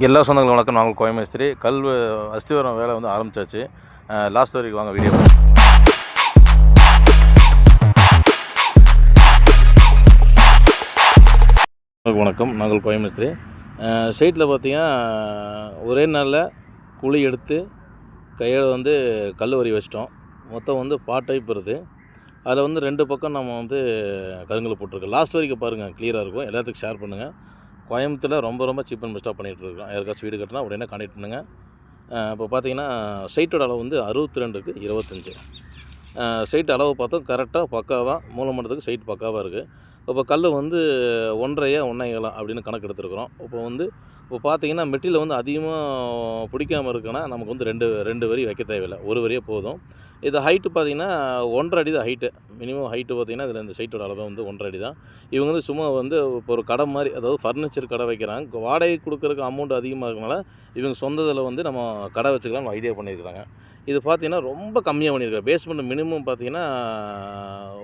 எல்லா சொந்தங்களுக்கும் வணக்கம். நாங்கள் கோயமேஸ்திரி அஸ்திவாரம் வேலை வந்து ஆரம்பித்தாச்சு. லாஸ்ட் வரைக்கும் வாங்க வீடியோ. வணக்கம். நாங்கள் கோயமேஸ்திரி. சைட்டில் பார்த்தீங்கன்னா ஒரே நாளில் குழி எடுத்து கையில் வந்து கல் வரி வச்சிட்டோம். மொத்தம் வந்து டைப் வருது. அதில் வந்து 2 பக்கம் நம்ம வந்து கருங்கல் போட்டிருக்கோம். லாஸ்ட் வரைக்கும் பாருங்கள், கிளியராக இருக்கும். எல்லாத்துக்கும் ஷேர் பண்ணுங்கள். கோயம்புத்தூரில் ரொம்ப சீப் அண்ட் பெஸ்ட்டாக பண்ணிகிட்ருக்கோம். யாருக்காச்சும் வீடு கட்டினா உடனே கான்டெக்ட் பண்ணுங்கள். இப்போ பார்த்தீங்கன்னா சைட்டோட அளவு வந்து 62க்கு 25. சைட் அளவு பார்த்தோம் கரெக்டாக பக்காவாக மூலமண்டலத்துக்கு சைட் பக்காவாக இருக்குது. இப்போ கல் வந்து 1.5 1.7 அப்படின்னு கணக்கு எடுத்துருக்குறோம். இப்போ பார்த்தீங்கன்னா மெட்டீரியல் வந்து அதிகமாக பிடிக்காமல் இருக்குன்னா நமக்கு வந்து ரெண்டு வரி வைக்க தேவையில்லை, ஒரு வரியே போதும். இது ஹைட்டு பார்த்தீங்கன்னா 1.5 அடி தான் ஹைட்டு. மினிமம் ஹைட்டு பார்த்தீங்கன்னா இதில் இந்த சைட்டோட அளவு வந்து 1.5 அடி தான். இவங்க வந்து சும்மா வந்து இப்போ ஒரு கடை மாதிரி, அதாவது ஃபர்னிச்சர் கடை வைக்கிறாங்க. வாடகை கொடுக்குறதுக்கு அமௌண்ட் அதிகமாக இருக்கனால இவங்க சொந்தத்தில் வந்து நம்ம கடை வச்சுக்கலாம்னு ஐடியா பண்ணியிருக்கிறாங்க. இது பார்த்தீங்கன்னா ரொம்ப கம்மியாக பண்ணியிருக்காங்க. பேஸ்மெண்ட் மினிமம் பார்த்தீங்கன்னா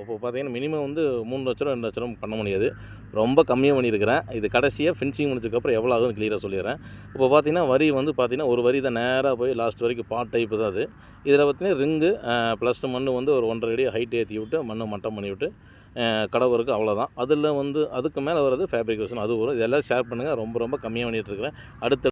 இப்போ பார்த்தீங்கன்னா மினிமம் வந்து 3 லட்சம் 2 லட்சம் பண்ண முடியாது. ரொம்ப கம்மியாக பண்ணியிருக்கிறேன். இது கடைசியாக ஃபினிஷிங் முடிச்சதுக்கப்புறம் எவ்வளோ ஆகுதுன்னு கிளியராக சொல்லிடுறேன். இப்போ பார்த்தீங்கன்னா வரி வந்து பார்த்தீங்கன்னா ஒரு வரி தான் நேராக போய் லாஸ்ட் வரைக்கும் டைப்பு தான் அது. இதில் பார்த்தீங்கன்னா ரிங்கு ப்ளஸ் மண் வந்து ஒரு 1.5 அடி ஹைட் ஏற்றி விட்டு மண் மட்டம் பண்ணி விட்டு கடை இருக்குது, அவ்வளோதான். அதில் வந்து அதுக்கு மேலே வர்றது ஃபேப்ரிகேஷன் அது வரும். இதெல்லாம் ஷேர் பண்ணுங்கள். ரொம்ப கம்மியாக பண்ணிகிட்ருக்கிறேன். அடுத்த